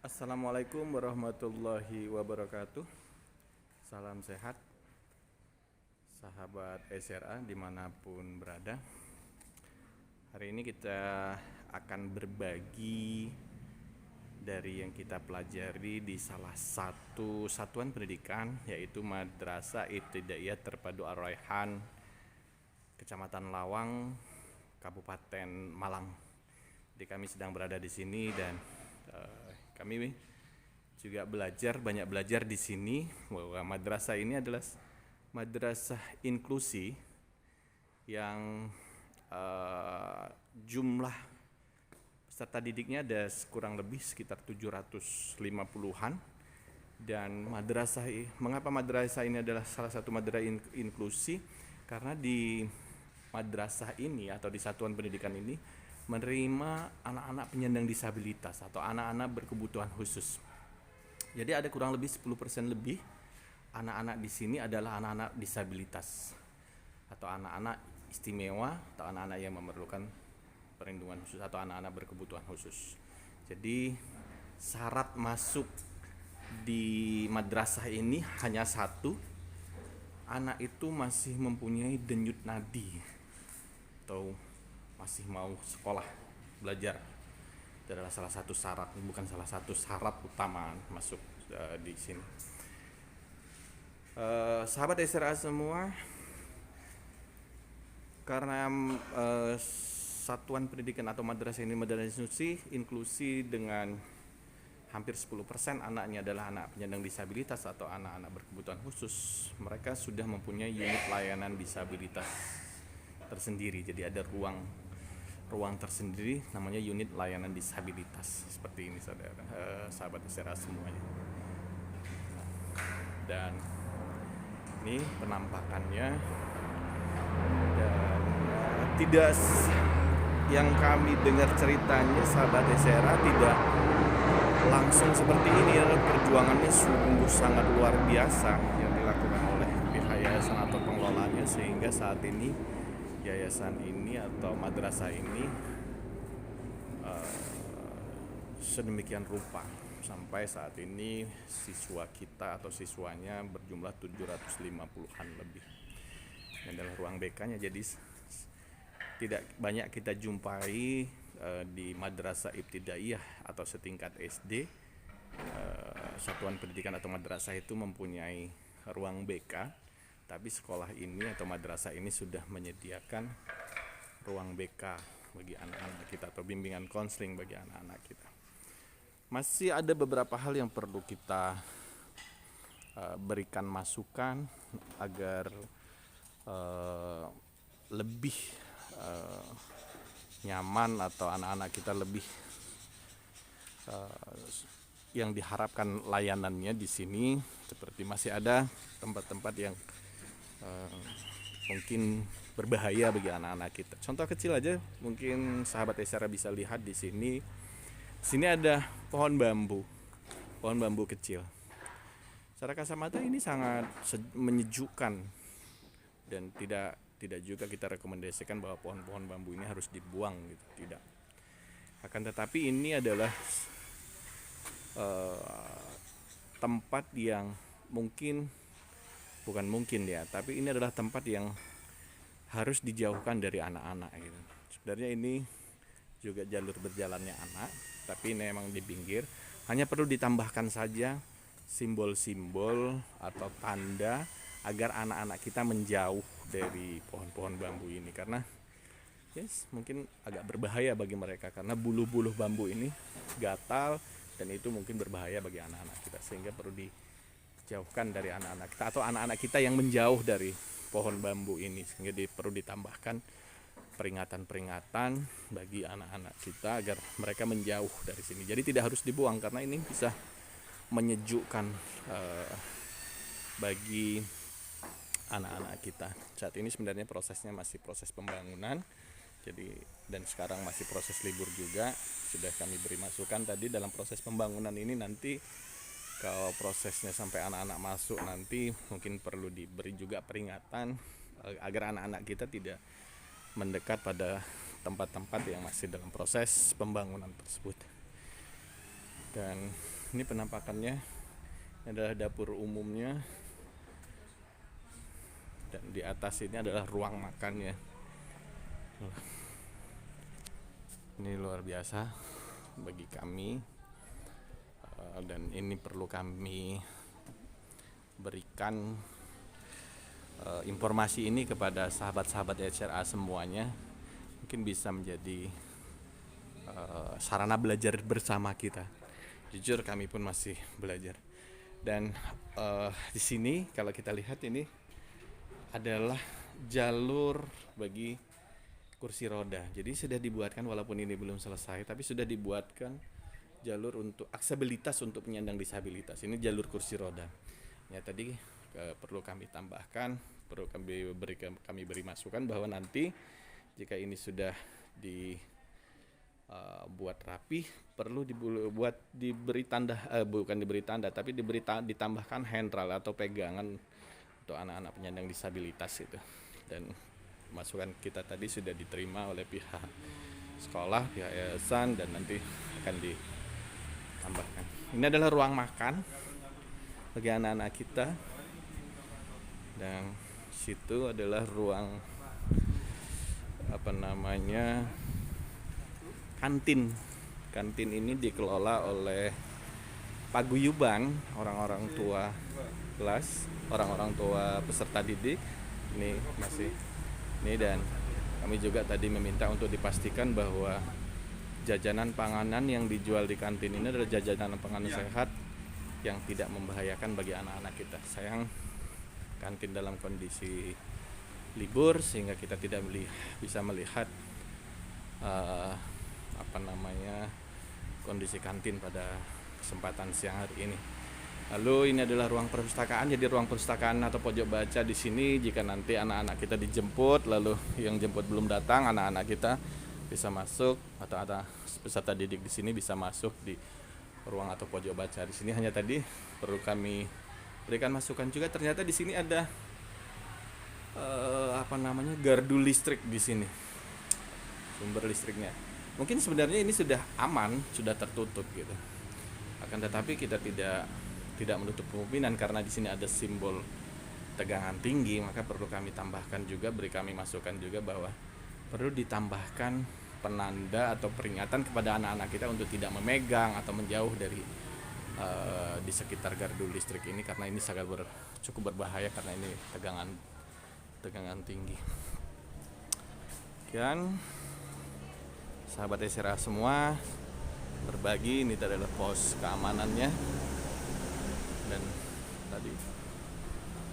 Assalamualaikum warahmatullahi wabarakatuh. Salam sehat, sahabat SRA dimanapun berada. Hari ini kita akan berbagi dari yang kita pelajari di salah satu satuan pendidikan, yaitu Madrasah Ibtidaiyah Terpadu Ar-Raihan, Kecamatan Lawang, Kabupaten Malang. Jadi kami sedang berada di sini dan kami juga banyak belajar di sini bahwa madrasah ini adalah madrasah inklusi yang jumlah peserta didiknya ada kurang lebih sekitar 750-an. Dan mengapa madrasah ini adalah salah satu madrasah inklusi? Karena di madrasah ini atau di satuan pendidikan ini menerima anak-anak penyandang disabilitas atau anak-anak berkebutuhan khusus. Jadi ada kurang lebih 10% lebih anak-anak di sini adalah anak-anak disabilitas atau anak-anak istimewa atau anak-anak yang memerlukan perlindungan khusus atau anak-anak berkebutuhan khusus. Jadi syarat masuk di madrasah ini hanya satu, anak itu masih mempunyai denyut nadi atau masih mau sekolah belajar. Itu adalah salah satu syarat, bukan salah satu syarat utama masuk di sini. Sahabat SRA semua, karena satuan pendidikan atau madrasah ini madrasah inklusi dengan hampir 10% anaknya adalah anak penyandang disabilitas atau anak-anak berkebutuhan khusus, mereka sudah mempunyai unit layanan disabilitas tersendiri. Jadi ada ruang tersendiri namanya unit layanan disabilitas. Seperti ini sahabat SRA semuanya. Dan ini penampakannya, dan tidak yang kami dengar ceritanya sahabat SRA tidak langsung seperti ini. Perjuangannya sungguh sangat luar biasa yang dilakukan oleh pihak yayasan atau pengelolanya, sehingga saat ini yayasan ini atau madrasah ini sedemikian rupa sampai saat ini siswa kita atau siswanya berjumlah 750-an lebih. Ini adalah ruang BK-nya, jadi tidak banyak kita jumpai di madrasah ibtidaiyah atau setingkat SD. Satuan pendidikan atau madrasah itu mempunyai ruang BK, tapi sekolah ini atau madrasah ini sudah menyediakan ruang BK bagi anak-anak kita atau bimbingan konseling bagi anak-anak kita. Masih ada beberapa hal yang perlu kita berikan masukan agar lebih nyaman atau anak-anak kita lebih yang diharapkan layanannya di sini. Seperti masih ada tempat-tempat yang mungkin berbahaya bagi anak-anak kita. Contoh kecil aja, mungkin sahabat SRA bisa lihat di sini. Sini ada pohon bambu kecil. Secara kasat mata ini sangat menyejukkan dan tidak juga kita rekomendasikan bahwa pohon-pohon bambu ini harus dibuang gitu, tidak. Akan tetapi ini adalah tempat yang bukan mungkin ya, tapi ini adalah tempat yang harus dijauhkan dari anak-anak gitu. Sebenarnya ini juga jalur berjalannya anak, tapi ini memang di pinggir. Hanya perlu ditambahkan saja simbol-simbol atau tanda agar anak-anak kita menjauh dari pohon-pohon bambu ini, karena mungkin agak berbahaya bagi mereka karena bulu-bulu bambu ini gatal dan itu mungkin berbahaya bagi anak-anak kita, sehingga perlu dijauhkan dari anak-anak kita atau anak-anak kita yang menjauh dari pohon bambu ini, sehingga perlu ditambahkan peringatan-peringatan bagi anak-anak kita agar mereka menjauh dari sini. Jadi tidak harus dibuang karena ini bisa menyejukkan bagi anak-anak kita. Saat ini sebenarnya prosesnya masih proses pembangunan. Jadi dan sekarang masih proses libur juga. Sudah kami beri masukan tadi dalam proses pembangunan ini, nanti kalau prosesnya sampai anak-anak masuk nanti mungkin perlu diberi juga peringatan agar anak-anak kita tidak mendekat pada tempat-tempat yang masih dalam proses pembangunan tersebut. Dan Ini penampakannya, ini adalah dapur umumnya, dan di atas ini adalah ruang makannya. Ini luar biasa bagi kami, dan ini perlu kami berikan informasi ini kepada sahabat-sahabat HRA semuanya. Mungkin bisa menjadi sarana belajar bersama kita. Jujur kami pun masih belajar. Dan di sini kalau kita lihat ini adalah jalur bagi kursi roda. Jadi sudah dibuatkan, walaupun ini belum selesai, tapi sudah dibuatkan jalur untuk aksesibilitas untuk penyandang disabilitas. Ini jalur kursi roda. Ya tadi perlu kami tambahkan, perlu kami beri masukan bahwa nanti jika ini sudah buat rapi, perlu diberi tanda, bukan diberi tanda, tapi ditambahkan handrail atau pegangan untuk anak-anak penyandang disabilitas itu. Dan masukan kita tadi sudah diterima oleh pihak sekolah, pihak yayasan, dan nanti akan ditambahkan. Ini adalah ruang makan bagi anak-anak kita, dan situ adalah ruang kantin. Kantin ini dikelola oleh paguyuban orang-orang tua kelas, orang-orang tua peserta didik. Dan kami juga tadi meminta untuk dipastikan bahwa jajanan panganan yang dijual di kantin ini adalah jajanan panganan sehat yang tidak membahayakan bagi anak-anak kita. Sayang kantin dalam kondisi libur sehingga kita tidak bisa melihat kondisi kantin pada kesempatan siang hari ini. Lalu ini adalah ruang perpustakaan. Jadi ruang perpustakaan atau pojok baca di sini, jika nanti anak-anak kita dijemput, lalu yang jemput belum datang, anak-anak kita bisa masuk, atau ada peserta didik di sini bisa masuk di ruang atau pojok baca di sini. Hanya tadi perlu kami berikan masukan juga, ternyata di sini ada gardu listrik di sini, sumber listriknya. Mungkin sebenarnya ini sudah aman, sudah tertutup gitu. Akan tetapi kita tidak menutup kemungkinan karena di sini ada simbol tegangan tinggi, maka perlu kami tambahkan juga, beri kami masukan juga bahwa perlu ditambahkan penanda atau peringatan kepada anak-anak kita untuk tidak memegang atau menjauh dari di sekitar gardu listrik ini, karena ini sangat cukup berbahaya karena ini tegangan tinggi. Dan sahabat SRA semua berbagi, ini adalah pos keamanannya. Dan tadi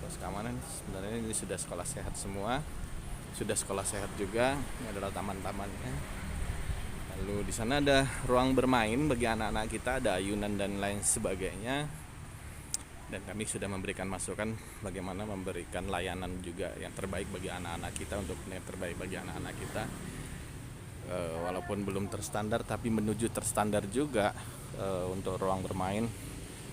pos keamanan sebenarnya ini sudah sekolah sehat semua, sudah sekolah sehat juga. Ini adalah taman-tamannya. Lalu di sana ada ruang bermain bagi anak-anak kita, ada ayunan dan lain sebagainya. Dan kami sudah memberikan masukan bagaimana memberikan layanan juga yang terbaik bagi anak-anak kita, untuk yang terbaik bagi anak-anak kita. Walaupun belum terstandar, tapi menuju terstandar juga untuk ruang bermain,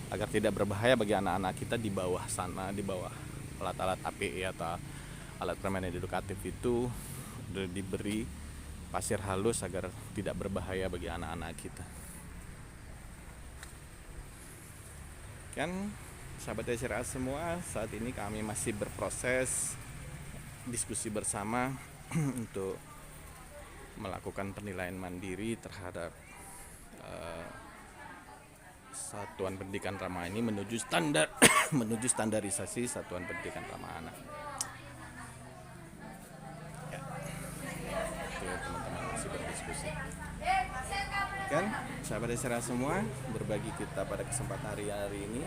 agar tidak berbahaya bagi anak-anak kita di bawah sana, di bawah alat-alat APE atau alat permainan edukatif itu diberi pasir halus agar tidak berbahaya bagi anak-anak kita. Kan sahabat SRA semua, saat ini kami masih berproses diskusi bersama untuk melakukan penilaian mandiri terhadap satuan pendidikan ramah ini menuju standarisasi satuan pendidikan ramah anak. Ya, itu teman-teman masih berdiskusi. Kan sahabat SRA semua, berbagi kita pada kesempatan hari ini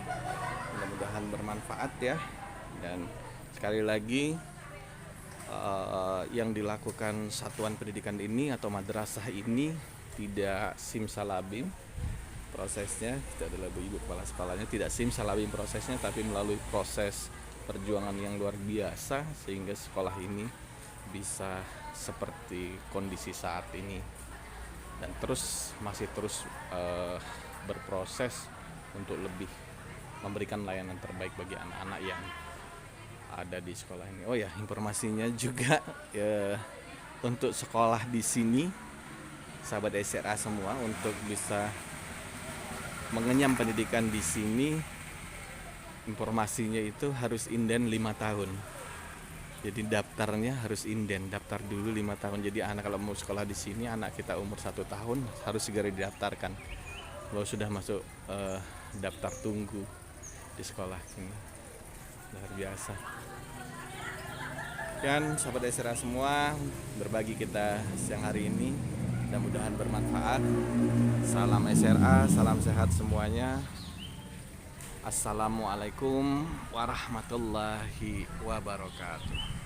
mudah-mudahan bermanfaat ya. Dan sekali lagi, yang dilakukan satuan pendidikan ini atau madrasah ini tidak simsalabim prosesnya. Kita adalah ibu kepala sekolahnya, tidak simsalabim prosesnya, tapi melalui proses perjuangan yang luar biasa sehingga sekolah ini bisa seperti kondisi saat ini, dan masih terus berproses untuk lebih memberikan layanan terbaik bagi anak-anak yang ada di sekolah ini. Oh ya, informasinya juga ya, untuk sekolah di sini sahabat SRA semua, untuk bisa mengenyam pendidikan di sini, informasinya itu harus inden 5 tahun. Jadi daftarnya harus inden, daftar dulu 5 tahun. Jadi anak kalau mau sekolah di sini, anak kita umur 1 tahun harus segera didaftarkan. Kalau sudah masuk daftar tunggu di sekolah ini, luar biasa. Dan sahabat SRA semua, berbagi kita siang hari ini, mudah-mudahan bermanfaat. Salam SRA, salam sehat semuanya. Assalamualaikum warahmatullahi wabarakatuh.